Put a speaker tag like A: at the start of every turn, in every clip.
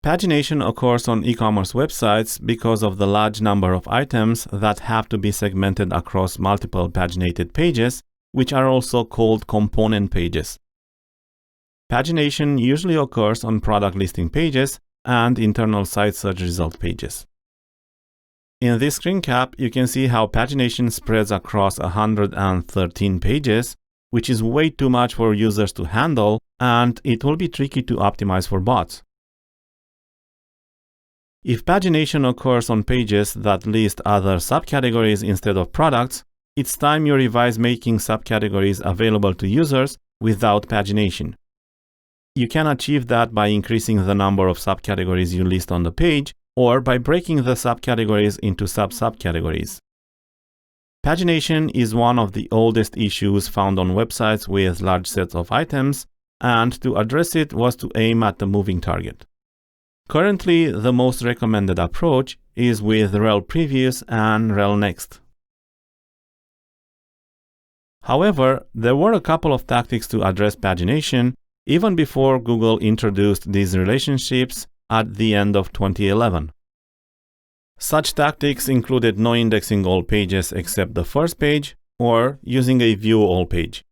A: Pagination occurs on e-commerce websites because of the large number of items that have to be segmented across multiple paginated pages, which are also called component pages. Pagination usually occurs on product listing pages and internal site search result pages. In this screen cap, you can see how pagination spreads across 113 pages, which is way too much for users to handle, and it will be tricky to optimize for bots. If pagination occurs on pages that list other subcategories instead of products, it's time you revise making subcategories available to users without pagination. You can achieve that by increasing the number of subcategories you list on the page, or by breaking the subcategories into sub-subcategories. Pagination is one of the oldest issues found on websites with large sets of items, and to address it was to aim at the moving target. Currently, the most recommended approach is with rel previous and rel next. However, there were a couple of tactics to address pagination even before Google introduced these relationships at the end of 2011. Such tactics included no indexing all pages except the first page, or using a view all page.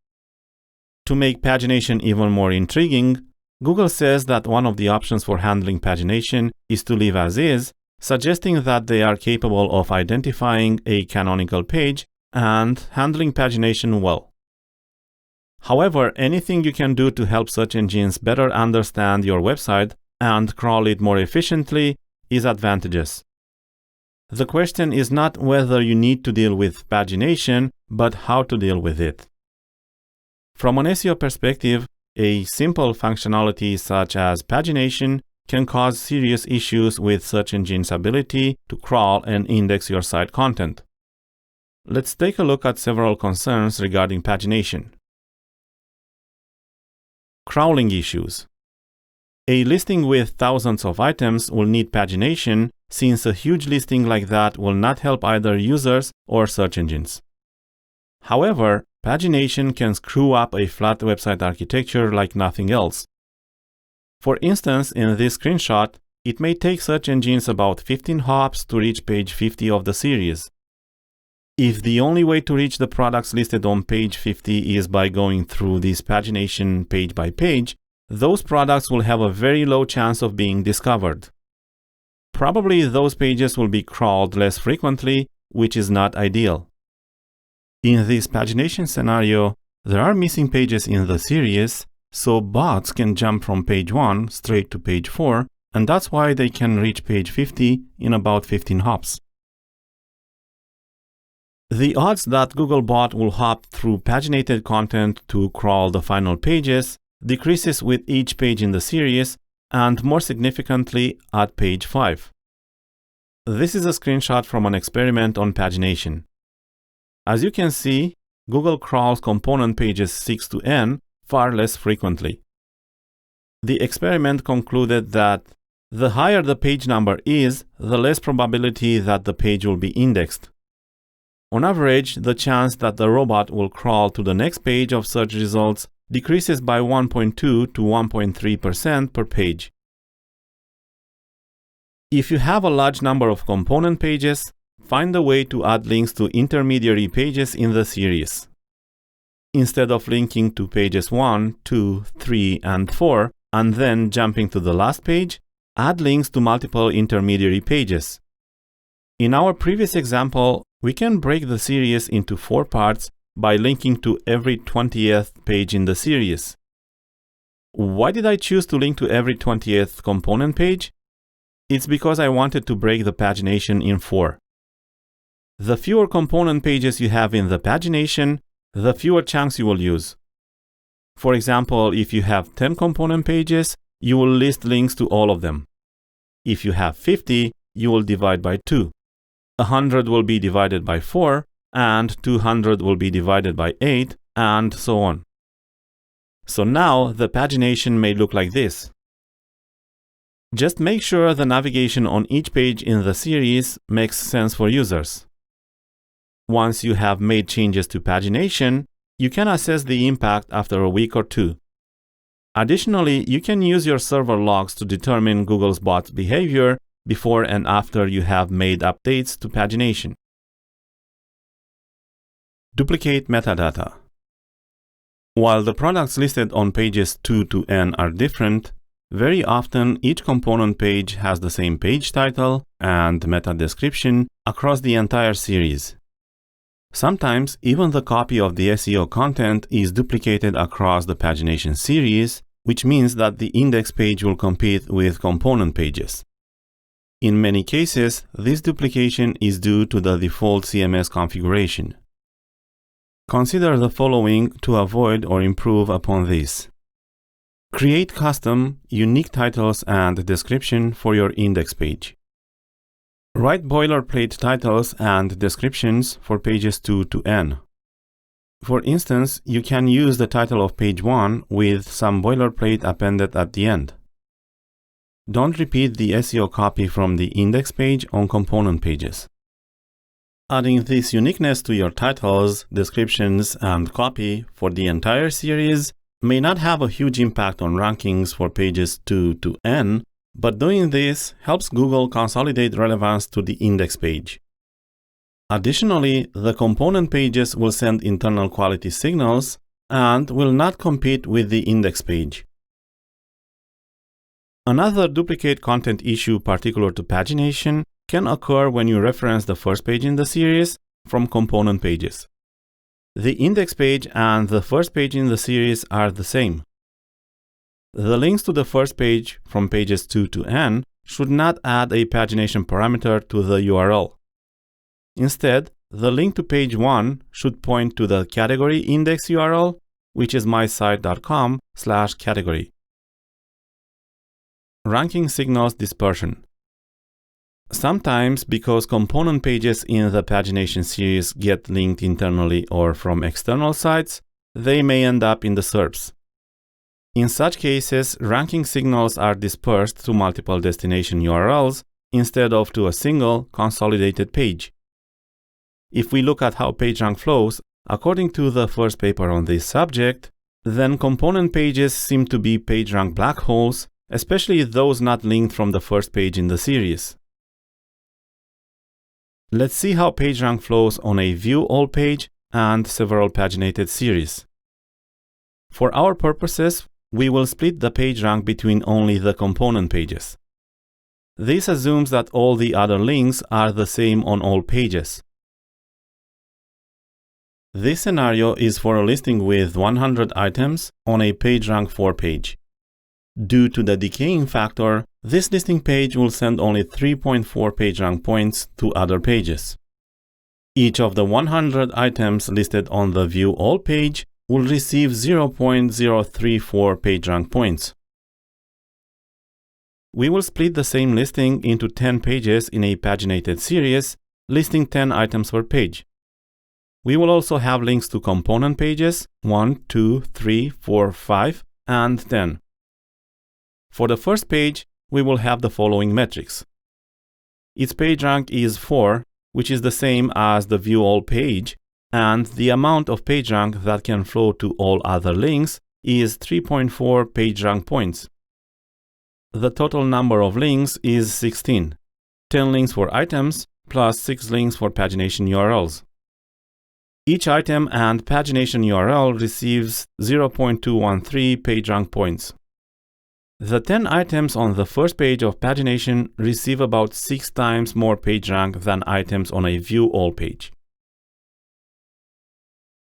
A: To make pagination even more intriguing, Google says that one of the options for handling pagination is to leave as is, suggesting that they are capable of identifying a canonical page and handling pagination well. However, anything you can do to help search engines better understand your website and crawl it more efficiently is advantageous. The question is not whether you need to deal with pagination, but how to deal with it. From an SEO perspective, a simple functionality such as pagination can cause serious issues with search engines' ability to crawl and index your site content. Let's take a look at several concerns regarding pagination. Crawling issues. A listing with thousands of items will need pagination, since a huge listing like that will not help either users or search engines. However, pagination can screw up a flat website architecture like nothing else. For instance, in this screenshot, it may take search engines about 15 hops to reach page 50 of the series. If the only way to reach the products listed on page 50 is by going through this pagination page by page, those products will have a very low chance of being discovered. Probably those pages will be crawled less frequently, which is not ideal. In this pagination scenario, there are missing pages in the series, so bots can jump from page 1 straight to page 4, and that's why they can reach page 50 in about 15 hops. The odds that Googlebot will hop through paginated content to crawl the final pages decreases with each page in the series, and more significantly at page 5. This is a screenshot from an experiment on pagination. As you can see, Google crawls component pages 6 to n far less frequently. The experiment concluded that the higher the page number is, the less probability that the page will be indexed. On average, the chance that the robot will crawl to the next page of search results decreases by 1.2 to 1.3% per page. If you have a large number of component pages, find a way to add links to intermediary pages in the series. Instead of linking to pages 1, 2, 3, and 4, and then jumping to the last page, add links to multiple intermediary pages. In our previous example, we can break the series into 4 parts by linking to every 20th page in the series. Why did I choose to link to every 20th component page? It's because I wanted to break the pagination in 4. The fewer component pages you have in the pagination, the fewer chunks you will use. For example, if you have 10 component pages, you will list links to all of them. If you have 50, you will divide by 2. 100 will be divided by 4, and 200 will be divided by 8, and so on. So now the pagination may look like this. Just make sure the navigation on each page in the series makes sense for users. Once you have made changes to pagination, you can assess the impact after a week or 2. Additionally, you can use your server logs to determine Google's bot behavior before and after you have made updates to pagination. Duplicate metadata. While the products listed on pages 2 to n are different, very often each component page has the same page title and meta description across the entire series. Sometimes even the copy of the SEO content is duplicated across the pagination series, which means that the index page will compete with component pages. In many cases, this duplication is due to the default CMS configuration. Consider the following to avoid or improve upon this. Create custom, unique titles and description for your index page. Write boilerplate titles and descriptions for pages 2 to n. For instance, you can use the title of page 1 with some boilerplate appended at the end. Don't repeat the SEO copy from the index page on component pages. Adding this uniqueness to your titles, descriptions, and copy for the entire series may not have a huge impact on rankings for pages 2 to n, but doing this helps Google consolidate relevance to the index page. Additionally, the component pages will send internal quality signals and will not compete with the index page. Another duplicate content issue particular to pagination can occur when you reference the first page in the series from component pages. The index page and the first page in the series are the same. The links to the first page from pages 2 to n should not add a pagination parameter to the URL. Instead, the link to page 1 should point to the category index URL, which is mysite.com/category. Ranking signals dispersion. Sometimes, because component pages in the pagination series get linked internally or from external sites, they may end up in the SERPs. In such cases, ranking signals are dispersed to multiple destination URLs instead of to a single consolidated page. If we look at how PageRank flows, according to the first paper on this subject, then component pages seem to be PageRank black holes, especially those not linked from the first page in the series. Let's see how PageRank flows on a View All page and several paginated series. For our purposes, we will split the PageRank between only the component pages. This assumes that all the other links are the same on all pages. This scenario is for a listing with 100 items on a PageRank 4 page. Due to the decaying factor, this listing page will send only 3.4 PageRank points to other pages. Each of the 100 items listed on the View All page will receive 0.034 PageRank points. We will split the same listing into 10 pages in a paginated series, listing 10 items per page. We will also have links to component pages 1, 2, 3, 4, 5, and 10. For the first page, we will have the following metrics. Its PageRank is 4, which is the same as the View All page, and the amount of PageRank that can flow to all other links is 3.4 PageRank points. The total number of links is 16, 10 links for items plus 6 links for pagination URLs. Each item and pagination URL receives 0.213 PageRank points. The 10 items on the first page of pagination receive about 6 times more PageRank than items on a View All page.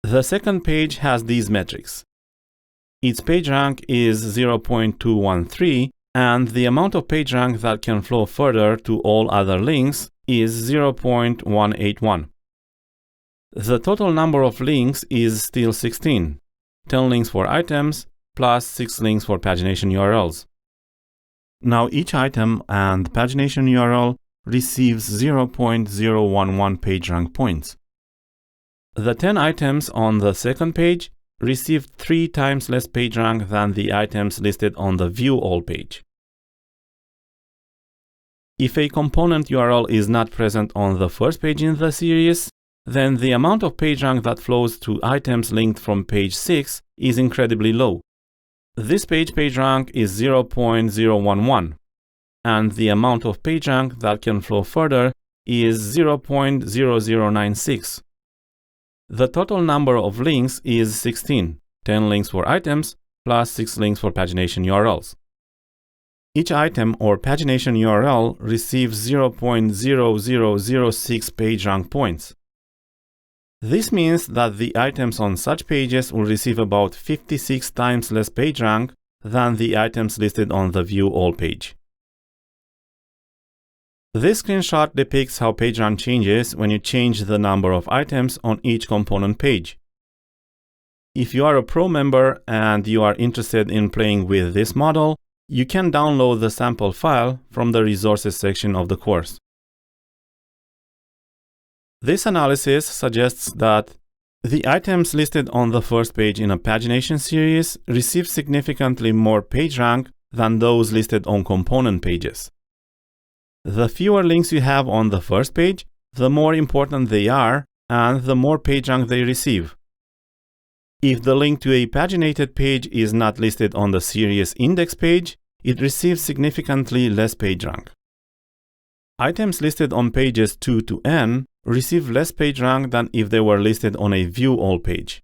A: The second page has these metrics. Its PageRank is 0.213, and the amount of PageRank that can flow further to all other links is 0.181. The total number of links is still 16, 10 links for items, plus 6 links for pagination URLs. Now each item and pagination URL receives 0.011 PageRank points. The 10 items on the second page receive 3 times less PageRank than the items listed on the View All page. If a component URL is not present on the first page in the series, then the amount of PageRank that flows to items linked from page 6 is incredibly low. This PageRank is 0.011, and the amount of PageRank that can flow further is 0.0096. The total number of links is 16, 10 links for items plus 6 links for pagination URLs. Each item or pagination URL receives 0.0006 PageRank points. This means that the items on such pages will receive about 56 times less PageRank than the items listed on the View All page. This screenshot depicts how PageRank changes when you change the number of items on each component page. If you are a pro member and you are interested in playing with this model, you can download the sample file from the resources section of the course. This analysis suggests that the items listed on the first page in a pagination series receive significantly more PageRank than those listed on component pages. The fewer links you have on the first page, the more important they are and the more PageRank they receive. If the link to a paginated page is not listed on the series index page, it receives significantly less PageRank. Items listed on pages 2 to n receive less PageRank than if they were listed on a View All page.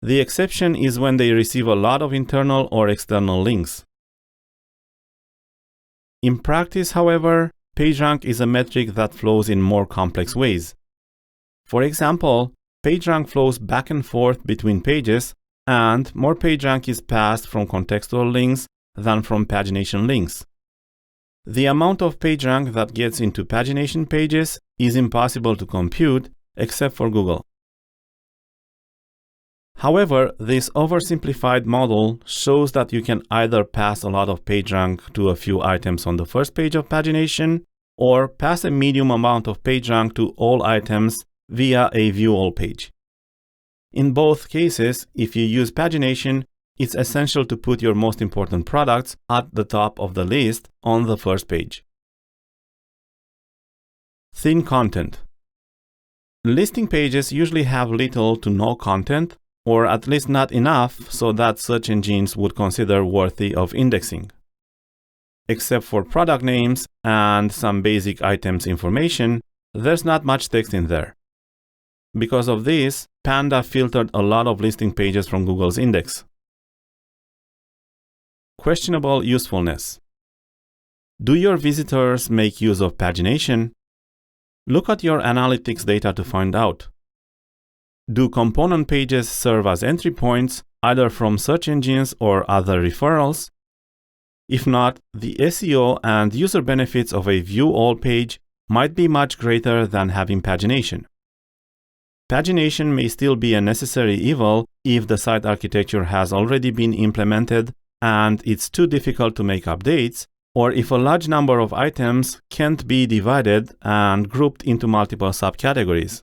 A: The exception is when they receive a lot of internal or external links. In practice, however, PageRank is a metric that flows in more complex ways. For example, PageRank flows back and forth between pages, and more PageRank is passed from contextual links than from pagination links. The amount of PageRank that gets into pagination pages is impossible to compute, except for Google. However, this oversimplified model shows that you can either pass a lot of PageRank to a few items on the first page of pagination, or pass a medium amount of PageRank to all items via a View All page. In both cases, if you use pagination, it's essential to put your most important products at the top of the list on the first page. Thin content. Listing pages usually have little to no content, or at least not enough so that search engines would consider worthy of indexing. Except for product names and some basic items information, there's not much text in there. Because of this, Panda filtered a lot of listing pages from Google's index. Questionable usefulness. Do your visitors make use of pagination? Look at your analytics data to find out. Do component pages serve as entry points, either from search engines or other referrals? If not, the SEO and user benefits of a View All page might be much greater than having pagination. Pagination may still be a necessary evil if the site architecture has already been implemented and it's too difficult to make updates, or if a large number of items can't be divided and grouped into multiple subcategories.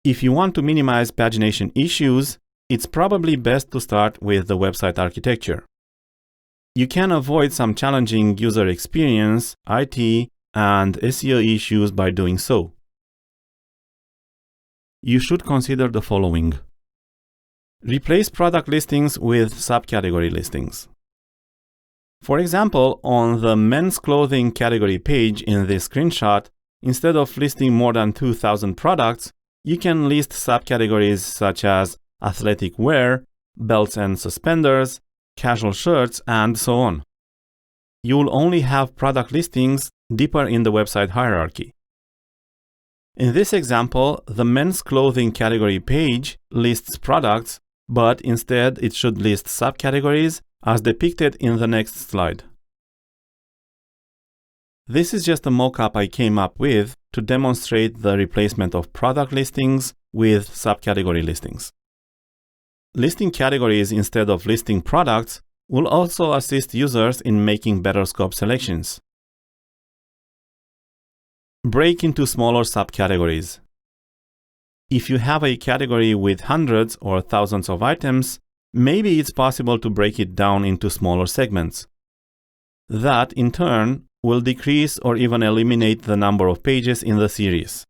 A: If you want to minimize pagination issues, it's probably best to start with the website architecture. You can avoid some challenging user experience, IT, and SEO issues by doing so. You should consider the following. Replace product listings with subcategory listings. For example, on the men's clothing category page in this screenshot, instead of listing more than 2,000 products, you can list subcategories such as athletic wear, belts and suspenders, casual shirts, and so on. You will only have product listings deeper in the website hierarchy. In this example, the men's clothing category page lists products, but instead it should list subcategories as depicted in the next slide. This is just a mock-up I came up with to demonstrate the replacement of product listings with subcategory listings. Listing categories instead of listing products will also assist users in making better scope selections. Break into smaller subcategories. If you have a category with hundreds or thousands of items, maybe it's possible to break it down into smaller segments. That, in turn, will decrease or even eliminate the number of pages in the series.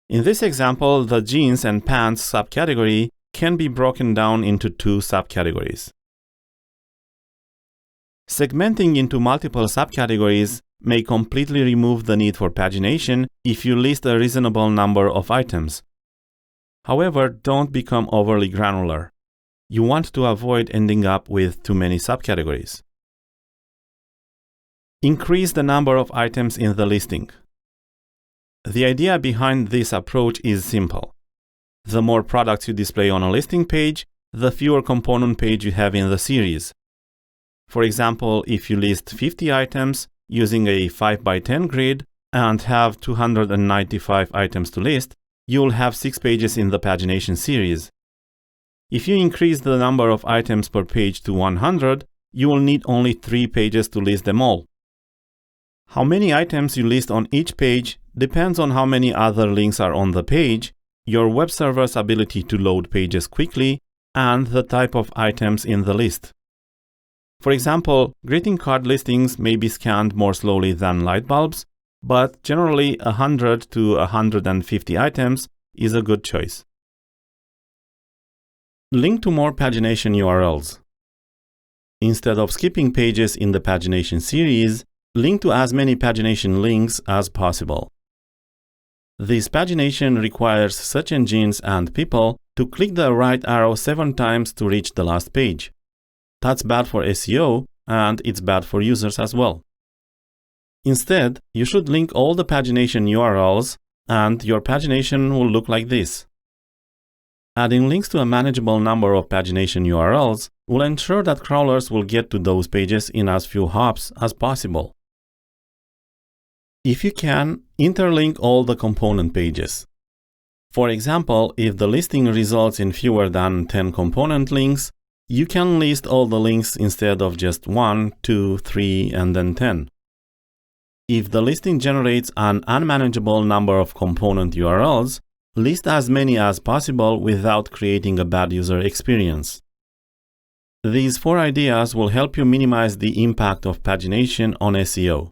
A: In this example, the jeans and pants subcategory can be broken down into two subcategories. Segmenting into multiple subcategories may completely remove the need for pagination if you list a reasonable number of items. However, don't become overly granular. You want to avoid ending up with too many subcategories. Increase the number of items in the listing. The idea behind this approach is simple. The more products you display on a listing page, the fewer component pages you have in the series. For example, if you list 50 items using a 5x10 grid and have 295 items to list, you will have 6 pages in the pagination series. If you increase the number of items per page to 100, you will need only 3 pages to list them all. How many items you list on each page depends on how many other links are on the page, your web server's ability to load pages quickly, and the type of items in the list. For example, greeting card listings may be scanned more slowly than light bulbs, but generally 100 to 150 items is a good choice. Link to more pagination URLs. Instead of skipping pages in the pagination series, link to as many pagination links as possible. This pagination requires search engines and people to click the right arrow 7 times to reach the last page. That's bad for SEO, and it's bad for users as well. Instead, you should link all the pagination URLs, and your pagination will look like this. Adding links to a manageable number of pagination URLs will ensure that crawlers will get to those pages in as few hops as possible. If you can, interlink all the component pages. For example, if the listing results in fewer than 10 component links, you can list all the links instead of just 1, 2, 3, and then 10. If the listing generates an unmanageable number of component URLs, list as many as possible without creating a bad user experience. These 4 ideas will help you minimize the impact of pagination on SEO.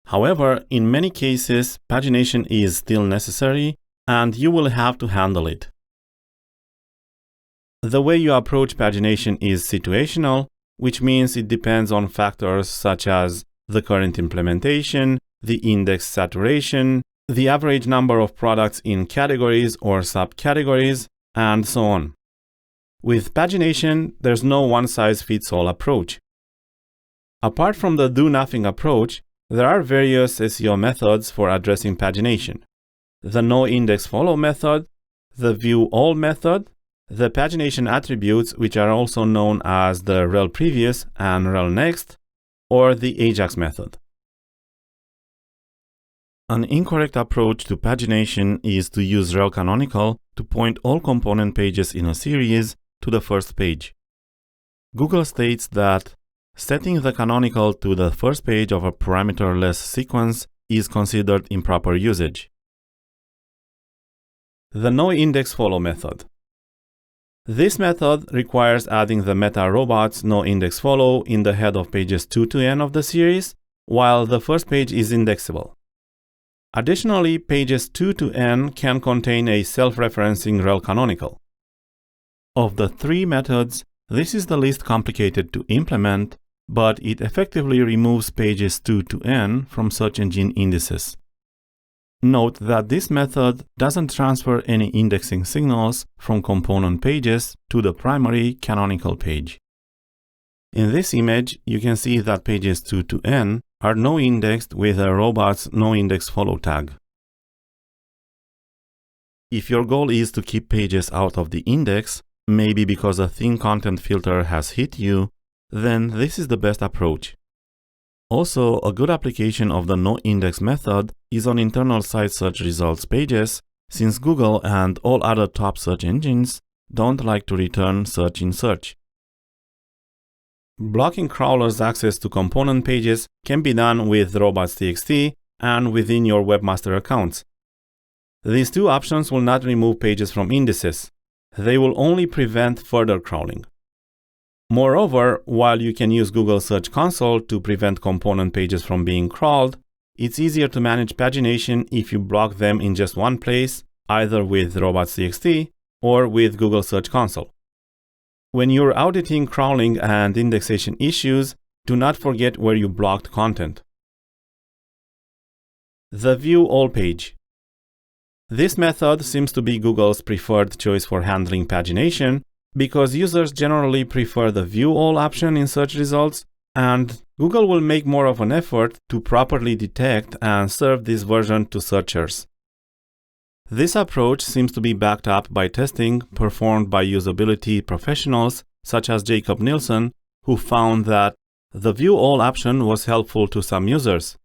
A: However, in many cases, pagination is still necessary, and you will have to handle it. The way you approach pagination is situational, which means it depends on factors such as the current implementation, the index saturation, the average number of products in categories or subcategories, and so on. With pagination, there's no one-size-fits-all approach. Apart from the do-nothing approach, there are various SEO methods for addressing pagination. The NOINDEX method, the view all method, the pagination attributes, which are also known as the rel previous and rel next, or the AJAX method. An incorrect approach to pagination is to use rel canonical to point all component pages in a series to the first page. Google states that setting the canonical to the first page of a parameterless sequence is considered improper usage. The NoIndex follow method. This method requires adding the meta robots NoIndex follow in the head of pages 2 to n of the series, while the first page is indexable. Additionally, pages 2 to n can contain a self-referencing rel canonical. Of the 3 methods, this is the least complicated to implement, but it effectively removes pages 2 to n from search engine indices. Note that this method doesn't transfer any indexing signals from component pages to the primary canonical page. In this image, you can see that pages 2 to n are no-indexed with a robot's noindex follow tag. If your goal is to keep pages out of the index, maybe because a thin content filter has hit you, then this is the best approach. Also, a good application of the noIndex method is on internal site search results pages, since Google and all other top search engines don't like to return search in search. Blocking crawlers' access to component pages can be done with robots.txt and within your webmaster accounts. These 2 options will not remove pages from indices. They will only prevent further crawling. Moreover, while you can use Google Search Console to prevent component pages from being crawled, it's easier to manage pagination if you block them in just one place, either with robots.txt or with Google Search Console. When you're auditing crawling and indexation issues, do not forget where you blocked content. The View All page. This method seems to be Google's preferred choice for handling pagination because users generally prefer the View All option in search results, and Google will make more of an effort to properly detect and serve this version to searchers. This approach seems to be backed up by testing performed by usability professionals such as Jacob Nielsen, who found that the View All option was helpful to some users.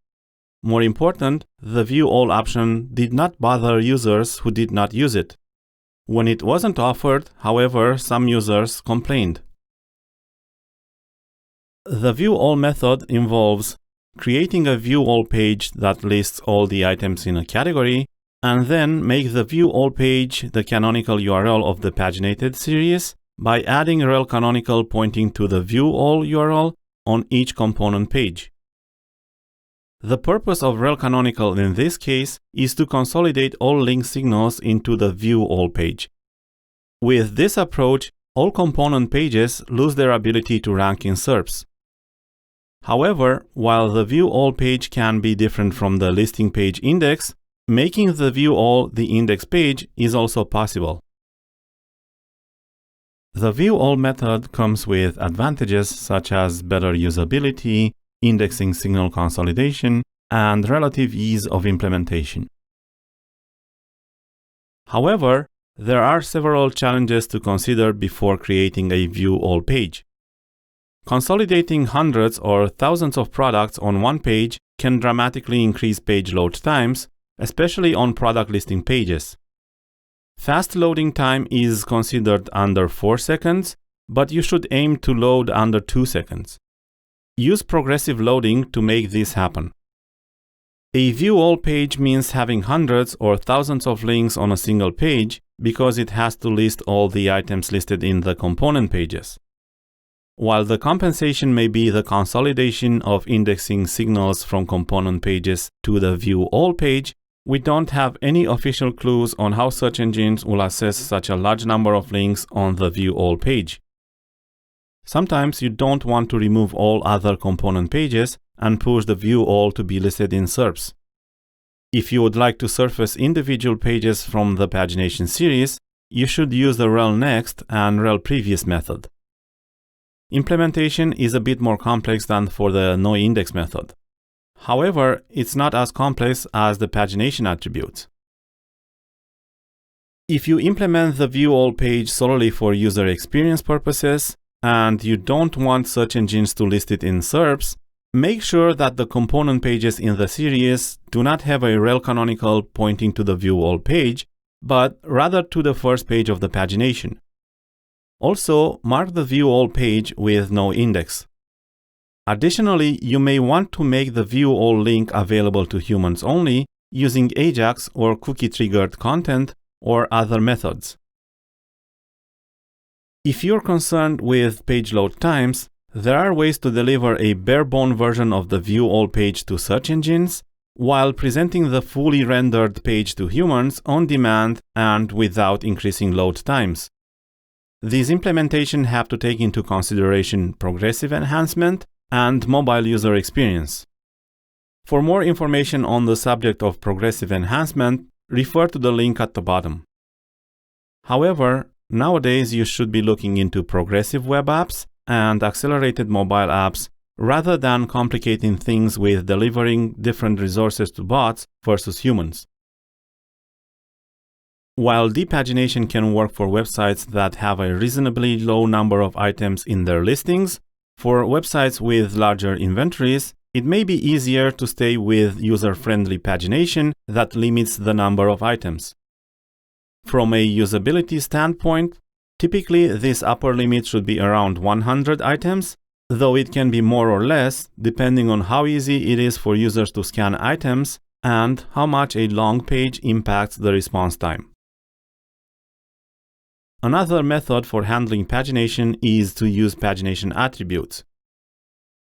A: More important, the View All option did not bother users who did not use it. When it wasn't offered, however, some users complained. The View All method involves creating a View All page that lists all the items in a category, and then make the View All page the canonical URL of the paginated series by adding rel canonical pointing to the View All URL on each component page. The purpose of rel canonical in this case is to consolidate all link signals into the View All page. With this approach, all component pages lose their ability to rank in SERPs. However, while the View All page can be different from the listing page index, making the View All the index page is also possible. The View All method comes with advantages such as better usability, indexing signal consolidation, and relative ease of implementation. However, there are several challenges to consider before creating a View All page. Consolidating hundreds or thousands of products on one page can dramatically increase page load times, especially on product listing pages. Fast loading time is considered under 4 seconds, but you should aim to load under 2 seconds. Use progressive loading to make this happen. A View All page means having hundreds or thousands of links on a single page because it has to list all the items listed in the component pages. While the compensation may be the consolidation of indexing signals from component pages to the View All page, we don't have any official clues on how search engines will assess such a large number of links on the View All page. Sometimes you don't want to remove all other component pages and push the View All to be listed in SERPs. If you would like to surface individual pages from the pagination series, you should use the rel next and rel previous method. Implementation is a bit more complex than for the NOINDEX method. However, it's not as complex as the pagination attributes. If you implement the View All page solely for user experience purposes, and you don't want search engines to list it in SERPs, make sure that the component pages in the series do not have a rel canonical pointing to the View All page, but rather to the first page of the pagination. Also, mark the View All page with no index. Additionally, you may want to make the View All link available to humans only using AJAX or cookie-triggered content or other methods. If you're concerned with page load times, there are ways to deliver a bare-bone version of the View All page to search engines while presenting the fully rendered page to humans on demand and without increasing load times. These implementations have to take into consideration progressive enhancement and mobile user experience. For more information on the subject of progressive enhancement, refer to the link at the bottom. However, nowadays you should be looking into progressive web apps and accelerated mobile apps rather than complicating things with delivering different resources to bots versus humans. While depagination can work for websites that have a reasonably low number of items in their listings, for websites with larger inventories, it may be easier to stay with user-friendly pagination that limits the number of items. From a usability standpoint, typically this upper limit should be around 100 items, though it can be more or less depending on how easy it is for users to scan items and how much a long page impacts the response time. Another method for handling pagination is to use pagination attributes.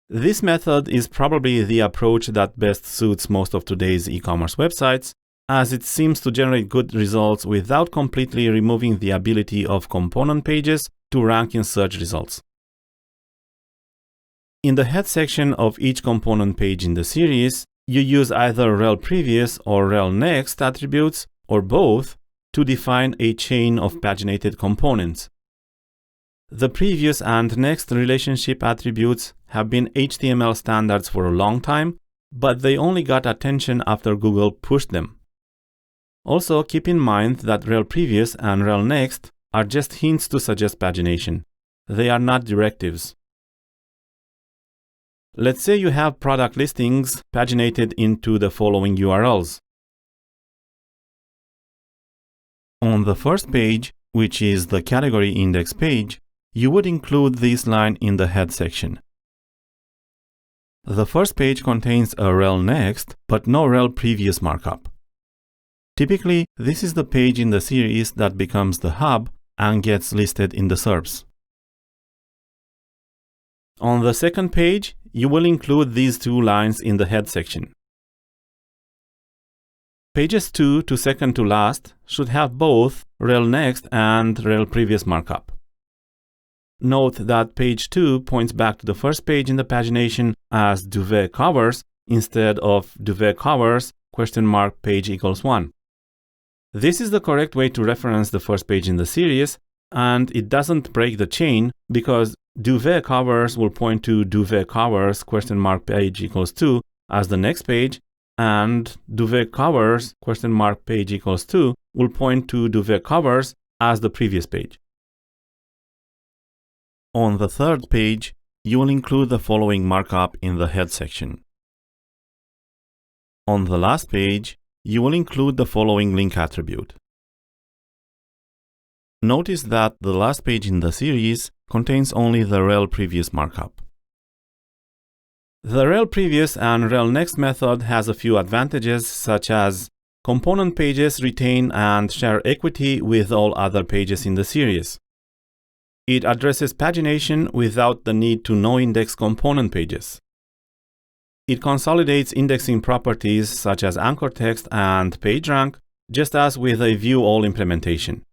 A: This method is probably the approach that best suits most of today's e-commerce websites as it seems to generate good results without completely removing the ability of component pages to rank in search results. In the head section of each component page in the series, you use either rel previous or rel next attributes, or both, to define a chain of paginated components. The previous and next relationship attributes have been HTML standards for a long time, but they only got attention after Google pushed them. Also, keep in mind that rel previous and rel next are just hints to suggest pagination. They are not directives. Let's say you have product listings paginated into the following URLs. On the first page, which is the category index page, you would include this line in the head section. The first page contains a rel next, but no rel previous markup. Typically, this is the page in the series that becomes the hub and gets listed in the SERPs. On the second page, you will include these two lines in the head section. Pages 2 to second to last should have both rel next and rel previous markup. Note that page 2 points back to the first page in the pagination as duvet covers instead of duvet covers page equals 1. This is the correct way to reference the first page in the series, and it doesn't break the chain because duvet covers will point to duvet covers page equals 2 as the next page, and duvet covers page equals 2 will point to duvet covers as the previous page. On the third page, you will include the following markup in the head section. On the last page, you will include the following link attribute. Notice that the last page in the series contains only the rel previous markup. The rel previous and rel next method has a few advantages, such as component pages retain and share equity with all other pages in the series. It addresses pagination without the need to NOINDEX component pages. It consolidates indexing properties such as anchor text and PageRank, just as with a view all implementation.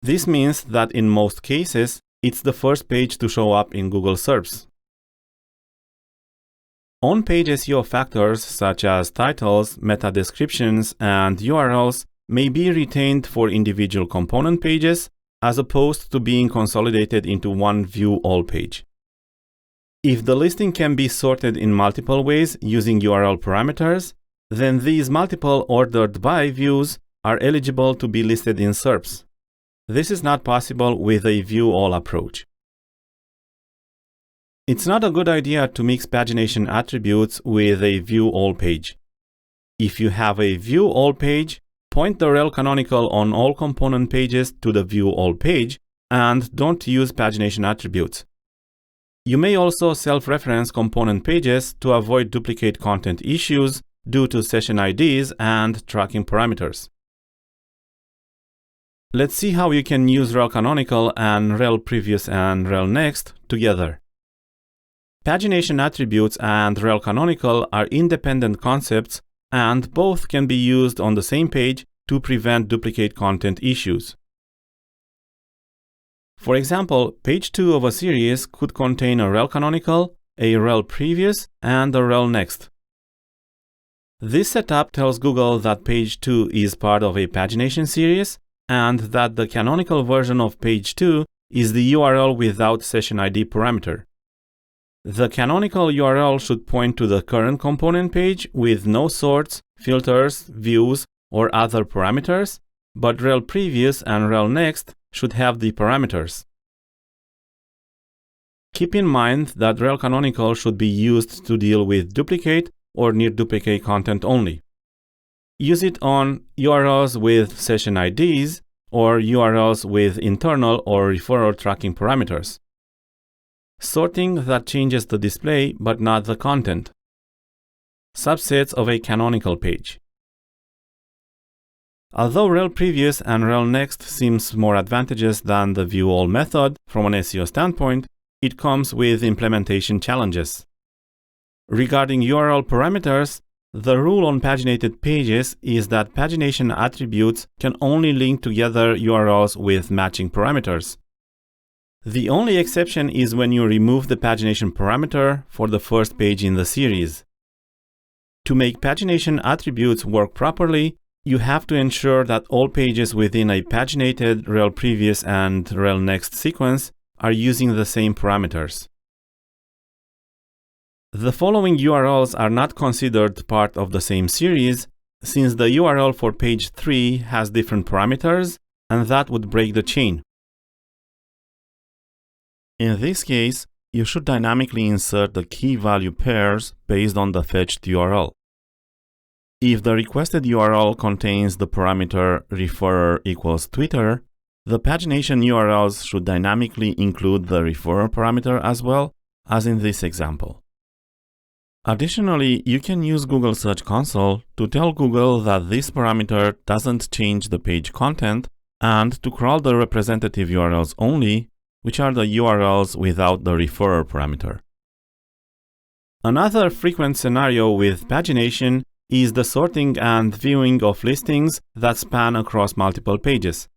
A: This means that in most cases, it's the first page to show up in Google SERPs. On-page SEO factors such as titles, meta descriptions, and URLs may be retained for individual component pages as opposed to being consolidated into one view all page. If the listing can be sorted in multiple ways using URL parameters, then these multiple ordered by views are eligible to be listed in SERPs. This is not possible with a view all approach. It's not a good idea to mix pagination attributes with a view all page. If you have a view all page, point the rel canonical on all component pages to the view all page and don't use pagination attributes. You may also self-reference component pages to avoid duplicate content issues due to session IDs and tracking parameters. Let's see how you can use rel canonical and rel previous and rel next together. Pagination attributes and rel canonical are independent concepts, and both can be used on the same page to prevent duplicate content issues. For example, page 2 of a series could contain a rel canonical, a rel previous, and a rel next. This setup tells Google that page 2 is part of a pagination series and that the canonical version of page 2 is the URL without session ID parameter. The canonical URL should point to the current component page with no sorts, filters, views, or other parameters, but rel previous and rel next should have the parameters. Keep in mind that rel canonical should be used to deal with duplicate or near duplicate content only. Use it on URLs with session IDs or URLs with internal or referrer tracking parameters. Sorting that changes the display but not the content. Subsets of a canonical page. Although rel previous and rel next seems more advantageous than the view all method from an SEO standpoint, it comes with implementation challenges. Regarding URL parameters, The rule on paginated pages is that pagination attributes can only link together URLs with matching parameters. The only exception is when you remove the pagination parameter for the first page in the series. To make pagination attributes work properly, you have to ensure that all pages within a paginated rel previous and rel next sequence are using the same parameters. The following URLs are not considered part of the same series, since the URL for page 3 has different parameters, and that would break the chain. In this case, you should dynamically insert the key value pairs based on the fetched URL. If the requested URL contains the parameter referrer equals Twitter, the pagination URLs should dynamically include the referrer parameter as well, as in this example. Additionally, you can use Google Search Console to tell Google that this parameter doesn't change the page content and to crawl the representative URLs only, which are the URLs without the referrer parameter. Another frequent scenario with pagination is the sorting and viewing of listings that span across multiple pages.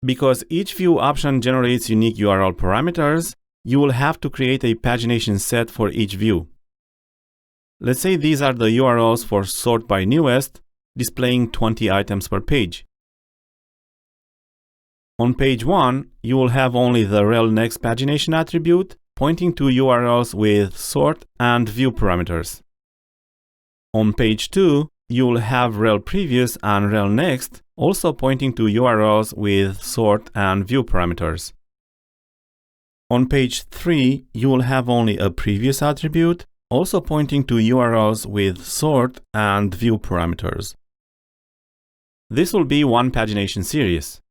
A: Because each view option generates unique URL parameters, you will have to create a pagination set for each view. Let's say these are the URLs for sort by newest, displaying 20 items per page. On page 1, you will have only the rel next pagination attribute, pointing to URLs with sort and view parameters. On page 2, you will have rel previous and rel next, also pointing to URLs with sort and view parameters. On page 3, you will have only a previous attribute, also pointing to URLs with sort and view parameters. This will be one pagination series.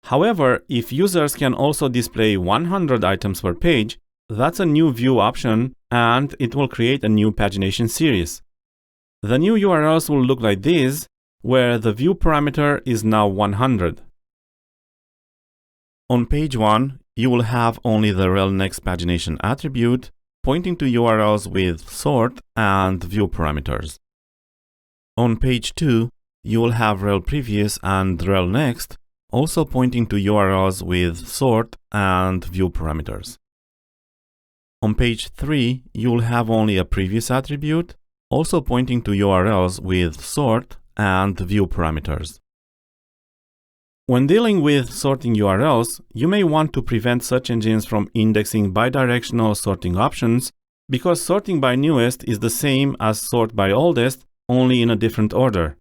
A: However, if users can also display 100 items per page, that's a new view option and it will create a new pagination series. The new URLs will look like this, where the view parameter is now 100. On page 1, you will have only the rel next pagination attribute, pointing to URLs with sort and view parameters. On page 2, you will have rel previous and rel next, also pointing to URLs with sort and view parameters. On page 3, you will have only a previous attribute, also pointing to URLs with sort and view parameters. When dealing with sorting URLs, you may want to prevent search engines from indexing bidirectional sorting options, because sorting by newest is the same as sort by oldest, only in a different order.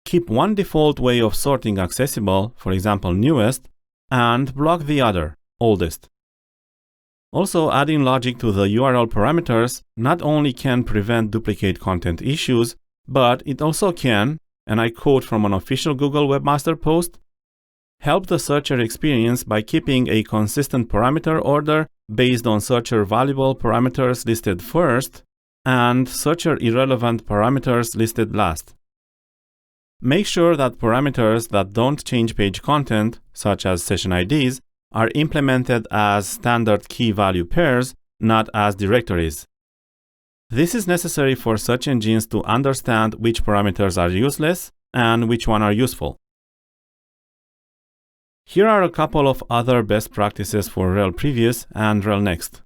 A: Keep one default way of sorting accessible, for example newest, and block the other, oldest. Also, adding logic to the URL parameters not only can prevent duplicate content issues, but it also can, and I quote from an official Google Webmaster post, help the searcher experience by keeping a consistent parameter order based on searcher valuable parameters listed first and searcher irrelevant parameters listed last. Make sure that parameters that don't change page content, such as session IDs, are implemented as standard key value pairs, not as directories. This is necessary for search engines to understand which parameters are useless and which one are useful. Here are a couple of other best practices for rel previous and rel next.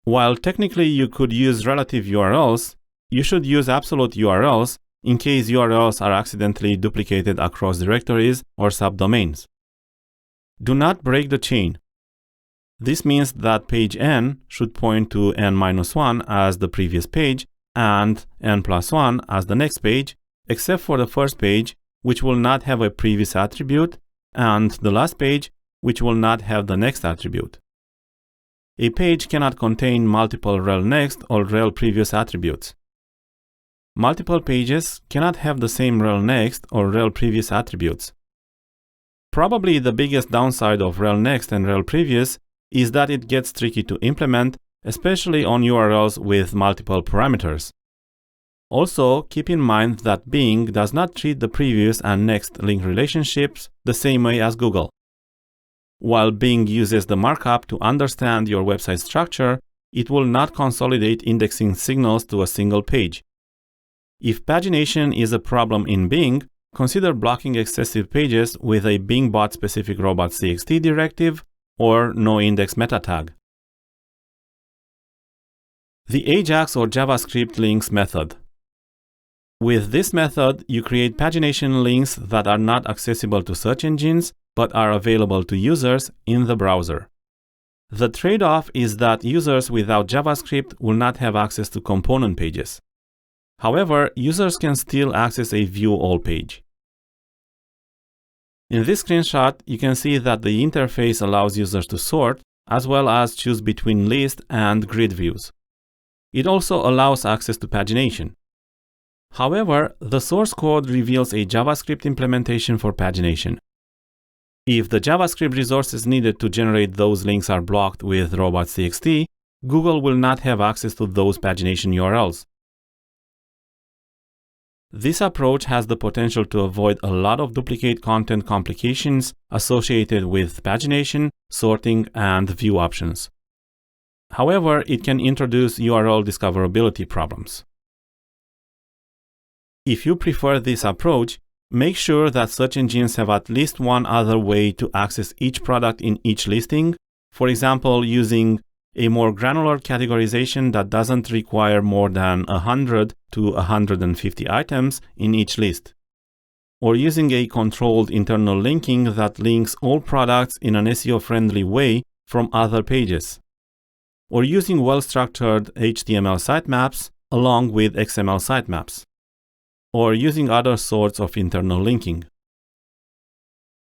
A: While technically you could use relative URLs, you should use absolute URLs in case URLs are accidentally duplicated across directories or subdomains. Do not break the chain. This means that page n should point to n-1 as the previous page and n+1 as the next page, except for the first page, which will not have a previous attribute, and the last page, which will not have the next attribute. A page cannot contain multiple rel next or rel previous attributes. Multiple pages cannot have the same rel next or rel previous attributes. Probably the biggest downside of rel next and rel previous is that it gets tricky to implement, especially on URLs with multiple parameters. Also, keep in mind that Bing does not treat the previous and next link relationships the same way as Google. While Bing uses the markup to understand your website structure, it will not consolidate indexing signals to a single page. If pagination is a problem in Bing, consider blocking excessive pages with a Bing bot-specific robots.txt directive or NOINDEX meta tag. The AJAX or JavaScript links method. With this method, you create pagination links that are not accessible to search engines, but are available to users in the browser. The trade-off is that users without JavaScript will not have access to component pages. However, users can still access a View All page. In this screenshot, you can see that the interface allows users to sort, as well as choose between list and grid views. It also allows access to pagination. However, the source code reveals a JavaScript implementation for pagination. If the JavaScript resources needed to generate those links are blocked with robots.txt, Google will not have access to those pagination URLs. This approach has the potential to avoid a lot of duplicate content complications associated with pagination, sorting, and view options. However, it can introduce URL discoverability problems. If you prefer this approach, make sure that search engines have at least one other way to access each product in each listing, for example, using a more granular categorization that doesn't require more than 100 to 150 items in each list, or using a controlled internal linking that links all products in an SEO-friendly way from other pages, or using well-structured HTML sitemaps along with XML sitemaps, or using other sorts of internal linking.